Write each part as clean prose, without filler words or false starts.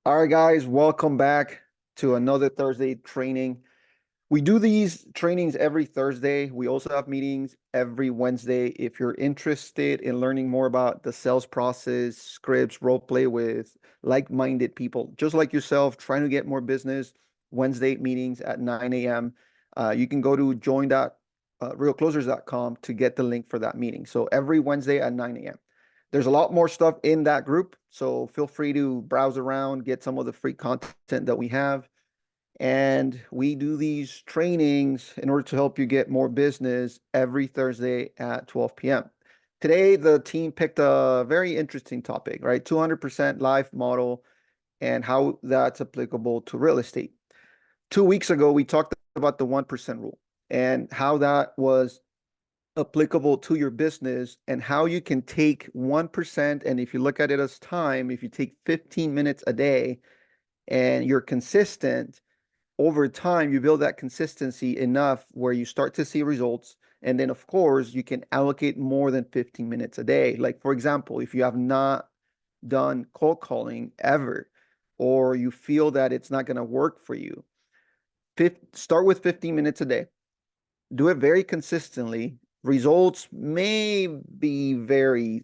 All right, guys, welcome back to another Thursday training. We do these trainings every Thursday. We also have meetings every Wednesday. If you're interested in learning more about the sales process, scripts, role play with like-minded people, just like yourself, trying to get more business, Wednesday meetings at 9 a.m. You can go to join.realclosers.com to get the link for that meeting. So every Wednesday at 9 a.m. There's a lot more stuff in that group, so feel free to browse around, get some of the free content that we have. And we do these trainings in order to help you get more business every Thursday at 12 p.m. Today, the team picked a very interesting topic, right? 200% life model and how that's applicable to real estate. 2 weeks ago, we talked about the 1% rule and how that was applicable to your business and how you can take 1%. And if you look at it as time, if you take 15 minutes a day and you're consistent, over time, you build that consistency enough where you start to see results. And then, of course, you can allocate more than 15 minutes a day. Like, for example, if you have not done cold calling ever, or you feel that it's not going to work for you, start with 15 minutes a day. Do it very consistently. Results may be very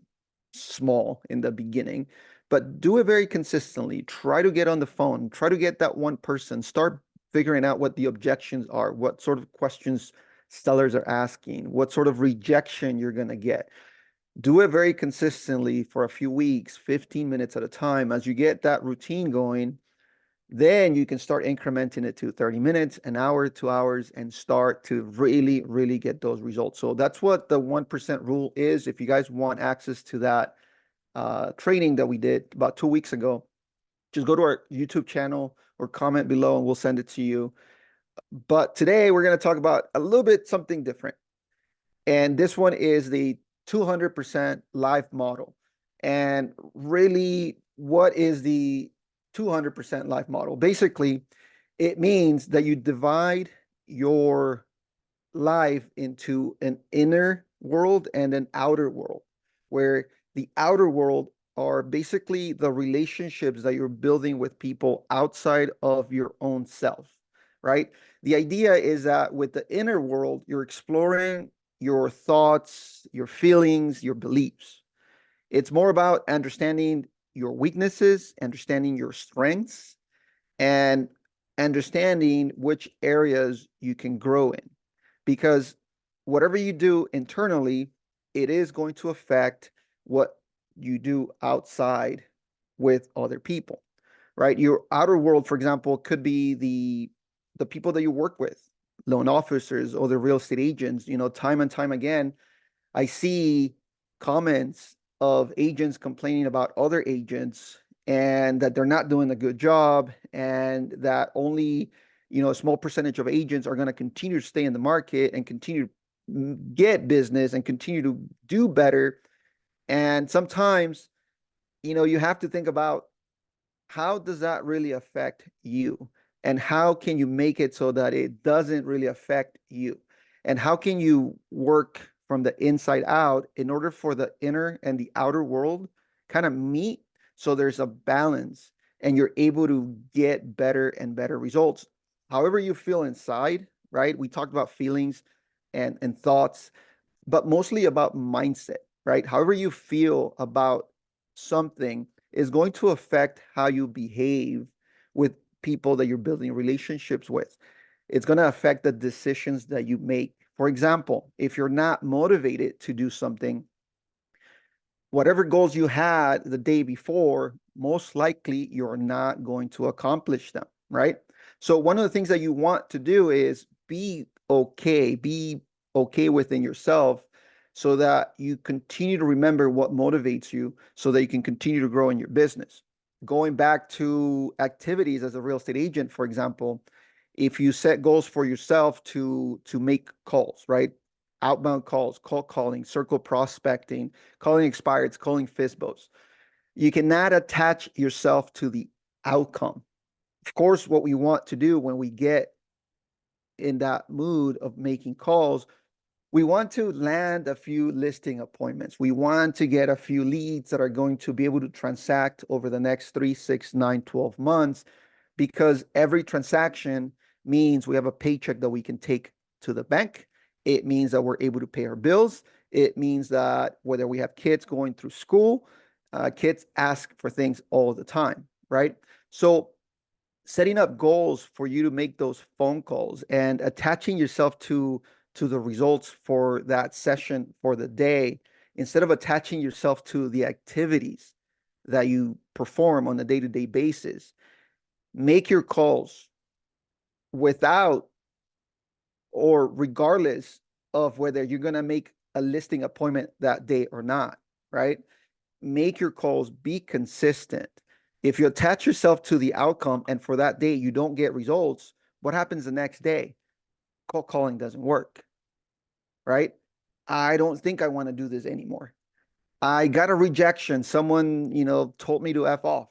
small in the beginning, but do it very consistently. Try to get on the phone. Try to get that one person. Start figuring out what the objections are, what sort of questions sellers are asking, what sort of rejection you're going to get. Do it very consistently for a few weeks, 15 minutes at a time. As you get that routine going, then you can start incrementing it to 30 minutes, an hour, 2 hours, and start to really, really get those results. So that's what the 1% rule is. If you guys want access to that training that we did about 2 weeks ago, just go to our YouTube channel or comment below and we'll send it to you. But today we're going to talk about a little bit something different. And this one is the 200% life model. And really, what is the 200% life model? Basically, it means that you divide your life into an inner world and an outer world, where the outer world are basically the relationships that you're building with people outside of your own self, right? The idea is that with the inner world, you're exploring your thoughts, your feelings, your beliefs. It's more about understanding your weaknesses, understanding your strengths, and understanding which areas you can grow in. Because whatever you do internally, it is going to affect what you do outside with other people, right? Your outer world, for example, could be the people that you work with, loan officers or the real estate agents. Time and time again, I see comments of agents complaining about other agents and that they're not doing a good job and that only a small percentage of agents are going to continue to stay in the market and continue to get business and continue to do better. And sometimes you have to think about, how does that really affect you, and how can you make it so that it doesn't really affect you, and how can you work from the inside out in order for the inner and the outer world kind of meet, so there's a balance and you're able to get better and better results. However you feel inside, right? We talked about feelings and thoughts, but mostly about mindset, right? However you feel about something is going to affect how you behave with people that you're building relationships with. It's going to affect the decisions that you make. For example, if you're not motivated to do something, whatever goals you had the day before, most likely you're not going to accomplish them, right? So one of the things that you want to do is be okay within yourself, so that you continue to remember what motivates you, so that you can continue to grow in your business. Going back to activities as a real estate agent, for example, if you set goals for yourself to make calls, right? Outbound calls, cold calling, circle prospecting, calling expireds, calling FISBOs. You cannot attach yourself to the outcome. Of course, what we want to do when we get in that mood of making calls, We want to land a few listing appointments. We want to get a few leads that are going to be able to transact over the next 3, 6, 9, 12 months, because every transaction means we have a paycheck that we can take to the bank. It means that we're able to pay our bills. It means that whether we have kids going through school, kids ask for things all the time, right? So setting up goals for you to make those phone calls and attaching yourself to the results for that session for the day, instead of attaching yourself to the activities that you perform on a day-to-day basis. Make your calls without or regardless of whether you're going to make a listing appointment that day or not, right? Make your calls, be consistent. If you attach yourself to the outcome and for that day you don't get results, what happens the next day? Call calling doesn't work, right? I don't think I want to do this anymore. I got a rejection. Someone, told me to F off,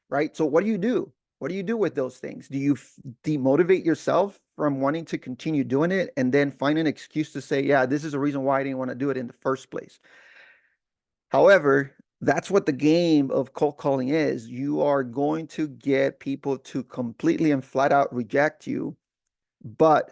right? So what do you do? What do you do with those things? Do you demotivate yourself from wanting to continue doing it and then find an excuse to say, yeah, this is the reason why I didn't want to do it in the first place? However, that's what the game of cold calling is. You are going to get people to completely and flat out reject you. But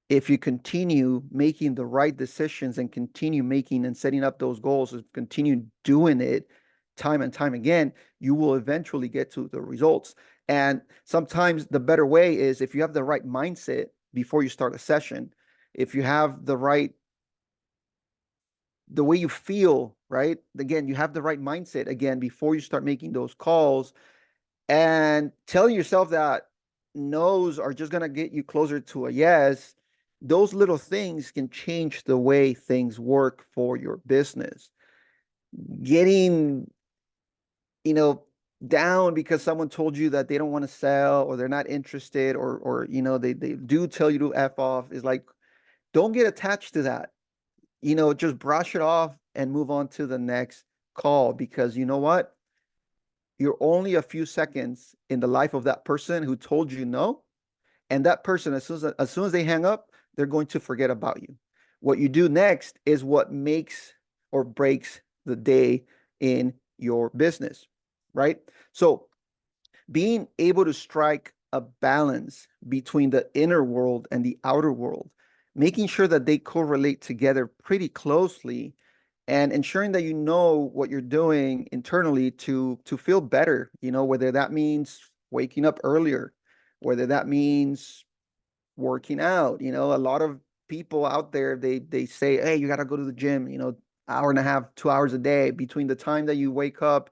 if you continue making the right decisions and continue making and setting up those goals and continue doing it time and time again, you will eventually get to the results. And sometimes the better way is if you have the right mindset before you start a session, if you have the way you feel, right? Again, you have the right mindset again before you start making those calls, and telling yourself that no's are just going to get you closer to a yes. Those little things can change the way things work for your business. Getting, you know, down because someone told you that they don't want to sell or they're not interested, or they do tell you to F off, is like, don't get attached to that. Just brush it off and move on to the next call, because you know what? You're only a few seconds in the life of that person who told you no. And that person, as soon as they hang up, they're going to forget about you. What you do next is what makes or breaks the day in your business, right? So being able to strike a balance between the inner world and the outer world, making sure that they correlate together pretty closely, and ensuring that you know what you're doing internally to feel better, whether that means waking up earlier, whether that means working out. A lot of people out there, they say, hey, you got to go to the gym, hour and a half, 2 hours a day between the time that you wake up,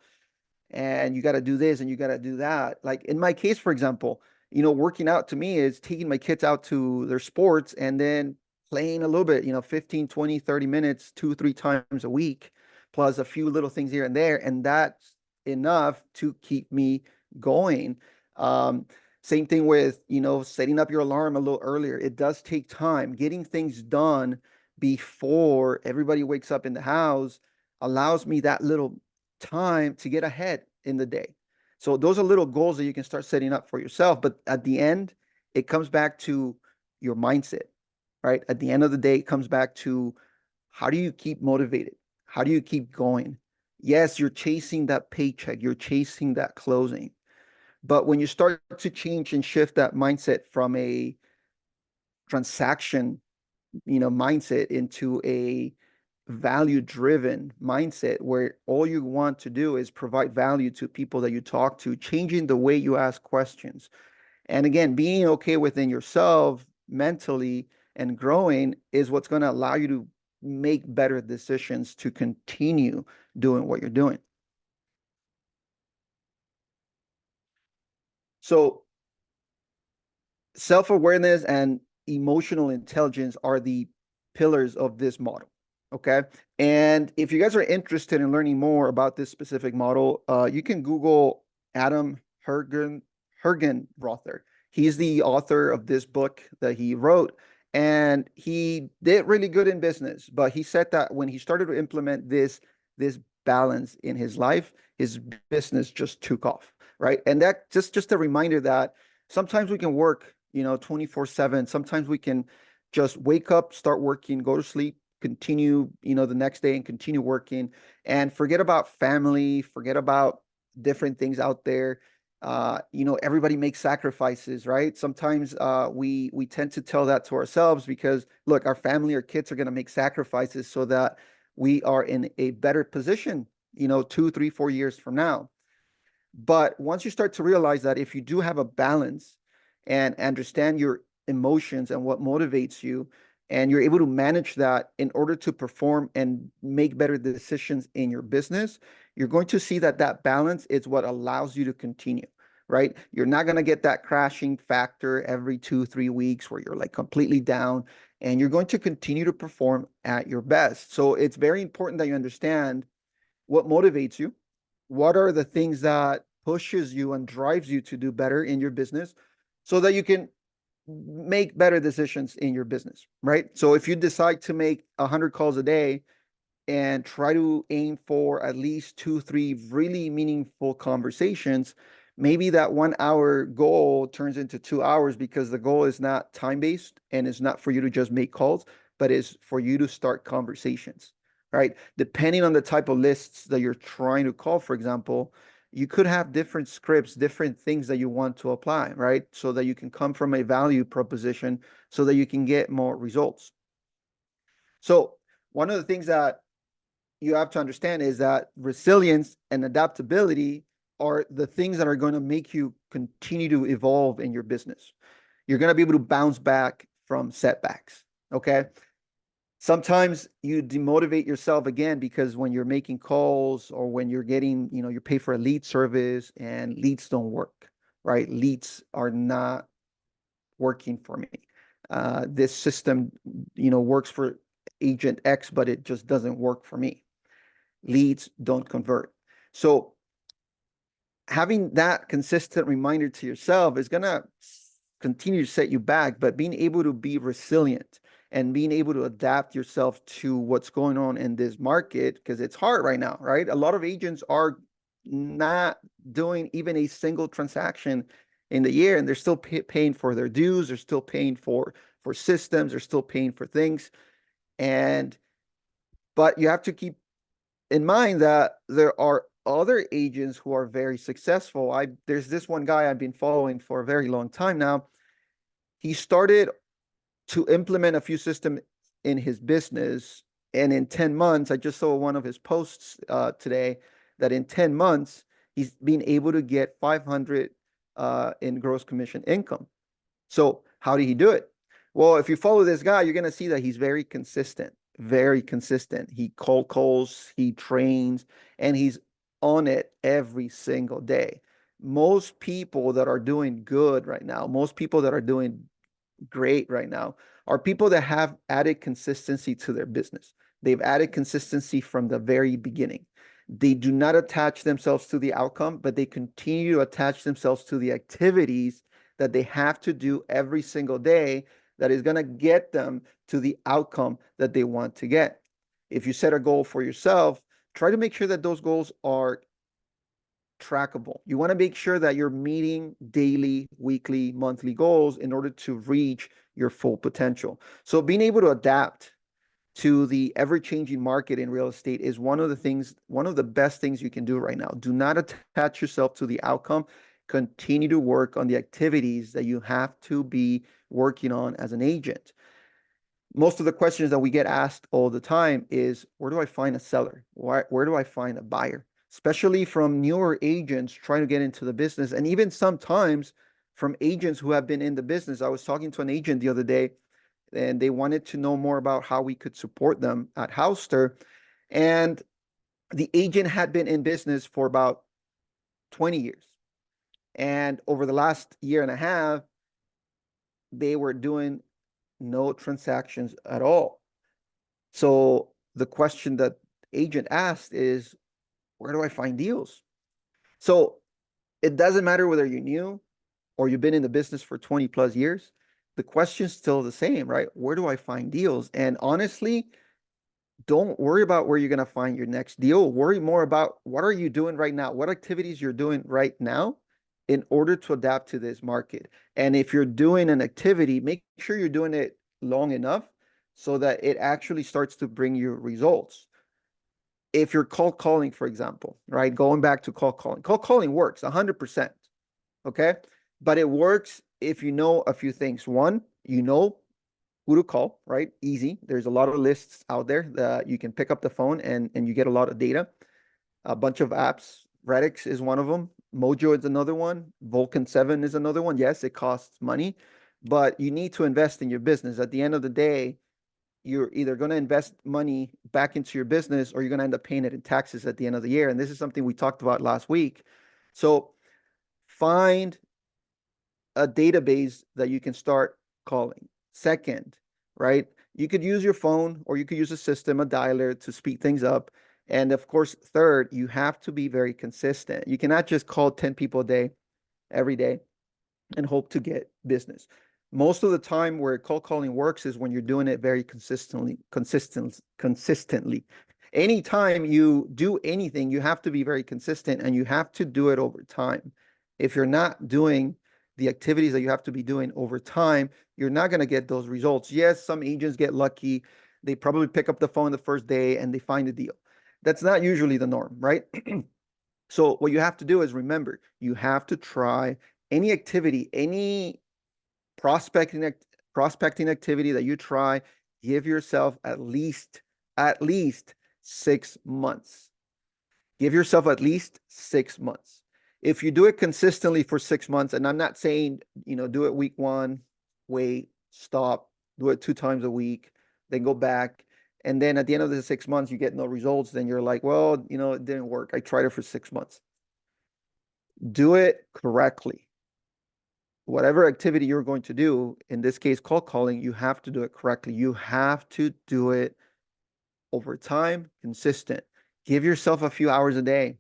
and you got to do this and you got to do that. Like in my case, for example, working out to me is taking my kids out to their sports and then playing a little bit, 15, 20, 30 minutes, 2, 3 times a week, plus a few little things here and there. And that's enough to keep me going. Um, Same thing with, setting up your alarm a little earlier. It does take time. Getting things done before everybody wakes up in the house allows me that little time to get ahead in the day. So those are little goals that you can start setting up for yourself. But at the end, it comes back to your mindset, right? At the end of the day, it comes back to, how do you keep motivated? How do you keep going? Yes, you're chasing that paycheck, you're chasing that closing. But when you start to change and shift that mindset from a transaction, mindset into a value driven mindset, where all you want to do is provide value to people that you talk to, changing the way you ask questions. And again, being okay within yourself mentally and growing is what's going to allow you to make better decisions to continue doing what you're doing. So self-awareness and emotional intelligence are the pillars of this model. Okay. And if you guys are interested in learning more about this specific model, you can Google Adam Hergenrother. He's the author of this book that he wrote, and he did really good in business. But he said that when he started to implement this balance in his life, his business just took off, right? And that just a reminder that sometimes we can work 24/7. Sometimes we can just wake up, start working, go to sleep, continue, the next day and continue working, and forget about family, forget about different things out there. Everybody makes sacrifices, right? Sometimes we tend to tell that to ourselves because look, our family or kids are going to make sacrifices so that we are in a better position, 2, 3, 4 years from now. But once you start to realize that if you do have a balance and understand your emotions and what motivates you, and you're able to manage that in order to perform and make better decisions in your business, you're going to see that that balance is what allows you to continue, right? You're not going to get that crashing factor every 2, 3 weeks where you're like completely down, and you're going to continue to perform at your best. So it's very important that you understand what motivates you, what are the things that pushes you and drives you to do better in your business so that you can make better decisions in your business, right? So if you decide to make 100 calls a day and try to aim for at least 2, 3 really meaningful conversations, maybe that 1 hour goal turns into 2 hours because the goal is not time based and it's not for you to just make calls, but is for you to start conversations, right? Depending on the type of lists that you're trying to call, for example, you could have different scripts, different things that you want to apply, right? So that you can come from a value proposition so that you can get more results. So, one of the things that you have to understand is that resilience and adaptability are the things that are going to make you continue to evolve in your business. You're going to be able to bounce back from setbacks. Okay. Sometimes you demotivate yourself again because when you're making calls or when you're getting, you pay for a lead service and leads don't work, right? Leads are not working for me. This system, works for agent X, but it just doesn't work for me. Leads don't convert. So having that consistent reminder to yourself is going to continue to set you back, but being able to be resilient and being able to adapt yourself to what's going on in this market, because it's hard right now, right? A lot of agents are not doing even a single transaction in the year, and they're still paying for their dues. They're still paying for systems. They're still paying for things. But you have to keep in mind that there are other agents who are very successful. There's this one guy I've been following for a very long time now. He started to implement a few systems in his business, and in 10 months, I just saw one of his posts today that in 10 months he's been able to get 500 in gross commission income. So how did he do it? Well, if you follow this guy, you're going to see that he's very consistent, very consistent. He cold calls, he trains, and he's on it every single day. Most people that are doing good right now, most people that are doing great right now are people that have added consistency to their business. They've added consistency from the very beginning. They do not attach themselves to the outcome, but they continue to attach themselves to the activities that they have to do every single day that is going to get them to the outcome that they want to get. If you set a goal for yourself, try to make sure that those goals are trackable. You want to make sure that you're meeting daily, weekly, monthly goals in order to reach your full potential. So being able to adapt to the ever-changing market in real estate is one of the best things you can do right now. Do not attach yourself to the outcome. Continue to work on the activities that you have to be working on as an agent. Most of the questions that we get asked all the time is, where do I find a seller? Where do I find a buyer? Especially from newer agents trying to get into the business, and even sometimes from agents who have been in the business. I was talking to an agent the other day, and they wanted to know more about how we could support them at Houster. And the agent had been in business for about 20 years. And over the last year and a half, they were doing no transactions at all. So the question that agent asked is, where do I find deals? So it doesn't matter whether you're new or you've been in the business for 20 plus years. The question's still the same, right? Where do I find deals? And honestly, don't worry about where you're going to find your next deal. Worry more about what are you doing right now? What activities you're doing right now in order to adapt to this market. And if you're doing an activity, make sure you're doing it long enough so that it actually starts to bring you results. If you're cold calling, for example, right? Going back to cold calling works 100%. Okay. But it works if you know a few things. One, you know who to call, right? Easy. There's a lot of lists out there that you can pick up the phone and you get a lot of data. A bunch of apps. Redix is one of them. Mojo is another one. Vulcan 7 is another one. Yes, it costs money, but you need to invest in your business. At the end of the day, you're either going to invest money back into your business or you're going to end up paying it in taxes at the end of the year. And this is something we talked about last week. So find a database that you can start calling. Second, right? You could use your phone or you could use a system, a dialer to speed things up. And of course, third, you have to be very consistent. You cannot just call 10 people a day, every day, and hope to get business. Most of the time where cold calling works is when you're doing it very consistently. Anytime you do anything, you have to be very consistent and you have to do it over time. If you're not doing the activities that you have to be doing over time, you're not going to get those results. Yes, some agents get lucky. They probably pick up the phone the first day and they find a deal. That's not usually the norm, right? So what you have to do is remember, you have to try any activity, any prospecting prospecting activity that you try, give yourself at least 6 months. Give yourself at least 6 months. If you do it consistently for 6 months, and I'm not saying, do it week one, wait, stop, do it 2 times a week, then go back. And then at the end of the 6 months, you get no results. Then you're like, well, it didn't work. I tried it for 6 months. Do it correctly. Whatever activity you're going to do, in this case, cold calling, you have to do it correctly. You have to do it over time, consistent. Give yourself a few hours a day.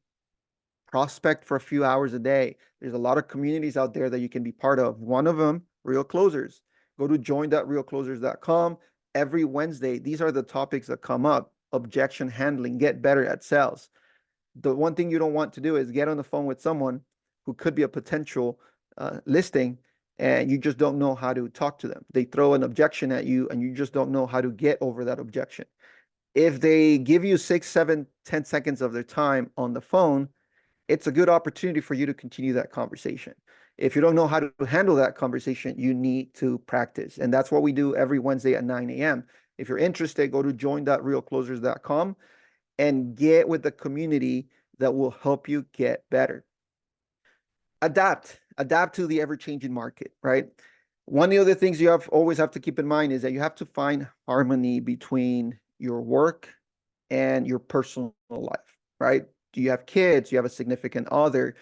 Prospect for a few hours a day. There's a lot of communities out there that you can be part of. One of them, Real Closers. Go to join.realclosers.com. Every Wednesday, these are the topics that come up. Objection handling, get better at sales. The one thing you don't want to do is get on the phone with someone who could be a potential listing and you just don't know how to talk to them. They throw an objection at you and you just don't know how to get over that objection. If they give you 6, 7, 10 seconds of their time on the phone, it's a good opportunity for you to continue that conversation. If you don't know how to handle that conversation, you need to practice. And that's what we do every Wednesday at 9 a.m. If you're interested, go to join.realclosers.com and get with the community that will help you get better. Adapt to the ever-changing market, right? One of the other things you always have to keep in mind is that you have to find harmony between your work and your personal life, right? Do you have kids? Do you have a significant other?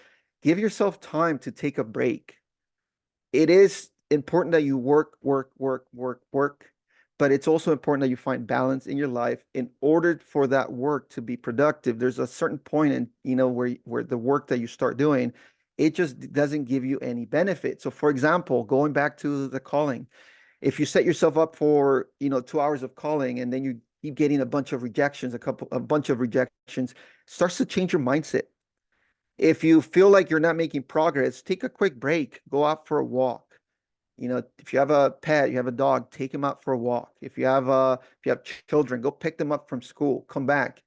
Give yourself time to take a break. It is important that you work, but it's also important that you find balance in your life in order for that work to be productive. There's a certain point in, where the work that you start doing, it just doesn't give you any benefit. So for example, going back to the calling, if you set yourself up for, 2 hours of calling and then you keep getting a bunch of rejections, starts to change your mindset. If you feel like you're not making progress, take a quick break, go out for a walk. If you have a pet, you have a dog, take him out for a walk. If you have children, go pick them up from school, come back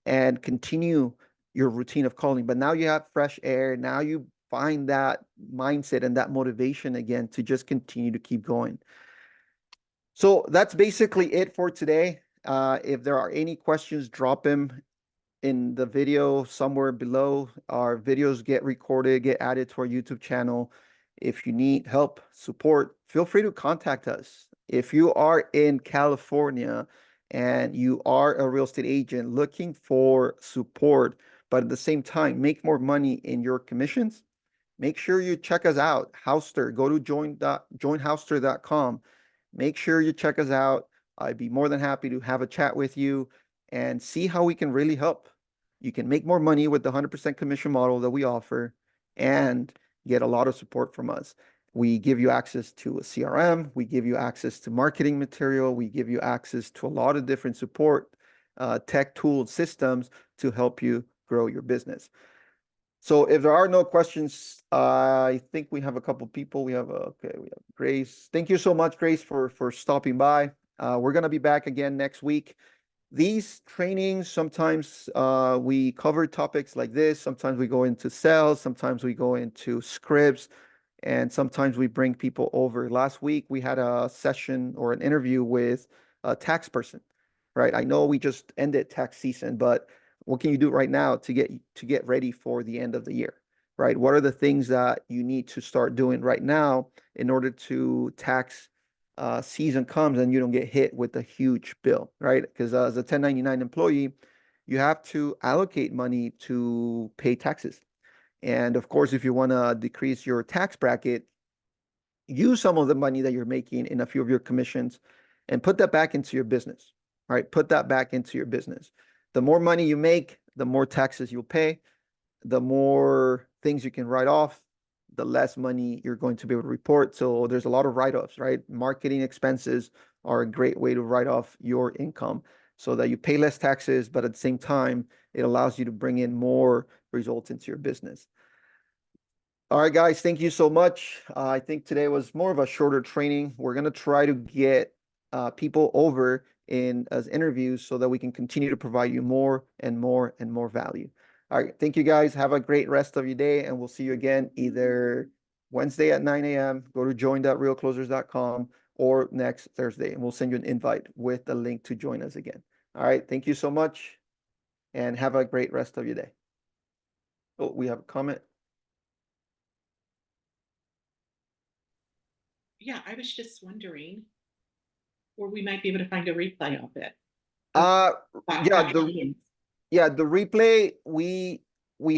and continue your routine of calling. But now you have fresh air. Now you find that mindset and that motivation again to just continue to keep going. So that's basically it for today. If there are any questions, drop them in the video somewhere below. Our videos get recorded, get added to our YouTube channel. If you need help, support, feel free to contact us. If you are in California and you are a real estate agent looking for support, but at the same time, make more money in your commissions, make sure you check us out. Houster, go to joinhouster.com. Make sure you check us out. I'd be more than happy to have a chat with you and see how we can really help. You can make more money with the 100% commission model that we offer and get a lot of support from us. We give you access to a CRM. We give you access to marketing material. We give you access to a lot of different support, tech tools, systems to help you grow your business. So if there are no questions, I think we have a couple people. We have Grace. Thank you so much, Grace, for stopping by. We're gonna be back again next week. These trainings, sometimes we cover topics like this. Sometimes we go into sales, sometimes we go into scripts, and sometimes we bring people over. Last week we had a session or an interview with a tax person, right? I know we just ended tax season, but what can you do right now to get ready for the end of the year, right? What are the things that you need to start doing right now in order to tax season comes and you don't get hit with a huge bill, right? Because as a 1099 employee, you have to allocate money to pay taxes. And of course, if you want to decrease your tax bracket, use some of the money that you're making in a few of your commissions and put that back into your business, right? Put that back into your business. The more money you make, the more taxes you'll pay, the more things you can write off, the less money you're going to be able to report. So there's a lot of write-offs, right? Marketing expenses are a great way to write off your income so that you pay less taxes, but at the same time, it allows you to bring in more results into your business. All right, guys, thank you so much. I think today was more of a shorter training. We're going to try to get people over in as interviews so that we can continue to provide you more and more and more value. All right, thank you guys. Have a great rest of your day, and we'll see you again either Wednesday at 9 a.m. Go to join.realclosers.com or next Thursday, and we'll send you an invite with the link to join us again. All right, thank you so much, and have a great rest of your day. Oh, we have a comment. Yeah, I was just wondering, or we might be able to find a replay of it. Uh, That, yeah, that the meeting. Yeah, the replay, we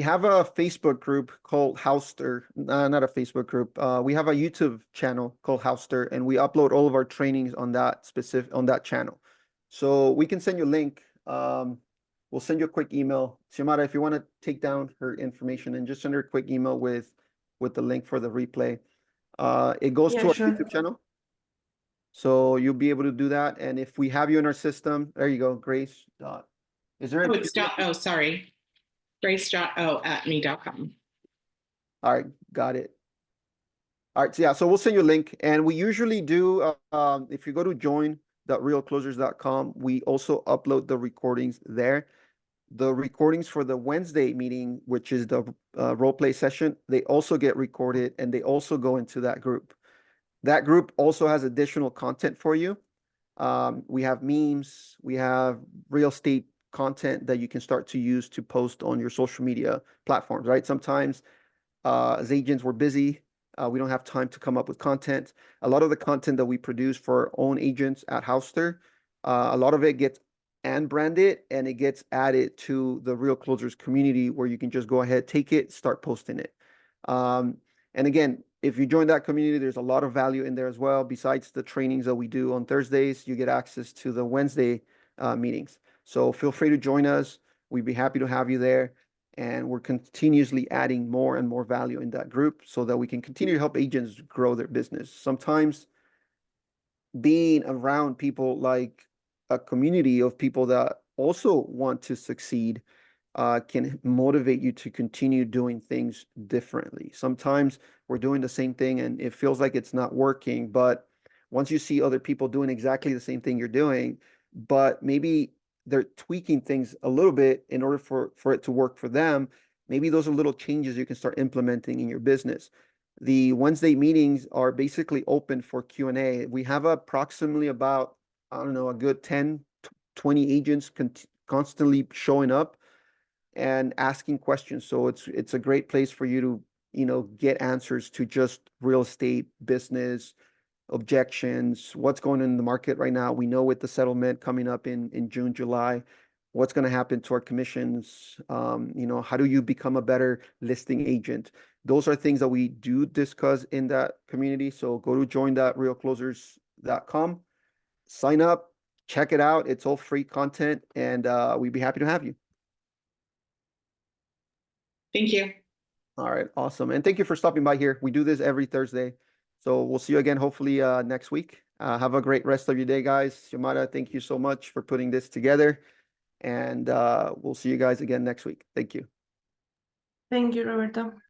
have a Facebook group called Houster. Not a Facebook group. We have a YouTube channel called Houster, and we upload all of our trainings on that channel. So we can send you a link. We'll send you a quick email. Xiomara, if you want to take down her information and just send her a quick email with the link for the replay. It goes Yeah, to our sure. YouTube channel. So you'll be able to do that. And if we have you in our system, there you go, Grace. Is there Oh, a it's period? sorry. Grace.o@me.com. All right, got it. All right, so yeah, so we'll send you a link, and we usually do. If you go to join.realclosers.com, we also upload the recordings there. The recordings for the Wednesday meeting, which is the role play session, they also get recorded and they also go into that group. That group also has additional content for you. We have memes, we have real estate content that you can start to use to post on your social media platforms, right? Sometimes as agents, we're busy. We don't have time to come up with content. A lot of the content that we produce for our own agents at Houster, a lot of it gets and branded and it gets added to the Real Closers community where you can just go ahead, take it, start posting it. Um, and again, if you join that community, there's a lot of value in there as well. Besides the trainings that we do on Thursdays, you get access to the Wednesday meetings. So feel free to join us. We'd be happy to have you there. And we're continuously adding more and more value in that group so that we can continue to help agents grow their business. Sometimes being around people like a community of people that also want to succeed can motivate you to continue doing things differently. Sometimes we're doing the same thing and it feels like it's not working, but once you see other people doing exactly the same thing you're doing, but maybe they're tweaking things a little bit in order for it to work for them, maybe those are little changes you can start implementing in your business. The Wednesday meetings are basically open for Q&A. We have approximately about, I don't know, a good 10, 20 agents constantly showing up and asking questions. So it's a great place for you to, get answers to just real estate, business, objections, what's going on in the market right now. We know with the settlement coming up in June, July, what's going to happen to our commissions. How do you become a better listing agent? Those are things that we do discuss in that community. So go to join.realclosers.com, sign up, check it out. It's all free content, and we'd be happy to have you. Thank you. All right, awesome. And thank you for stopping by here. We do this every Thursday. So we'll see you again, hopefully next week. Have a great rest of your day, guys. Xiomara, thank you so much for putting this together. And we'll see you guys again next week. Thank you. Thank you, Roberto.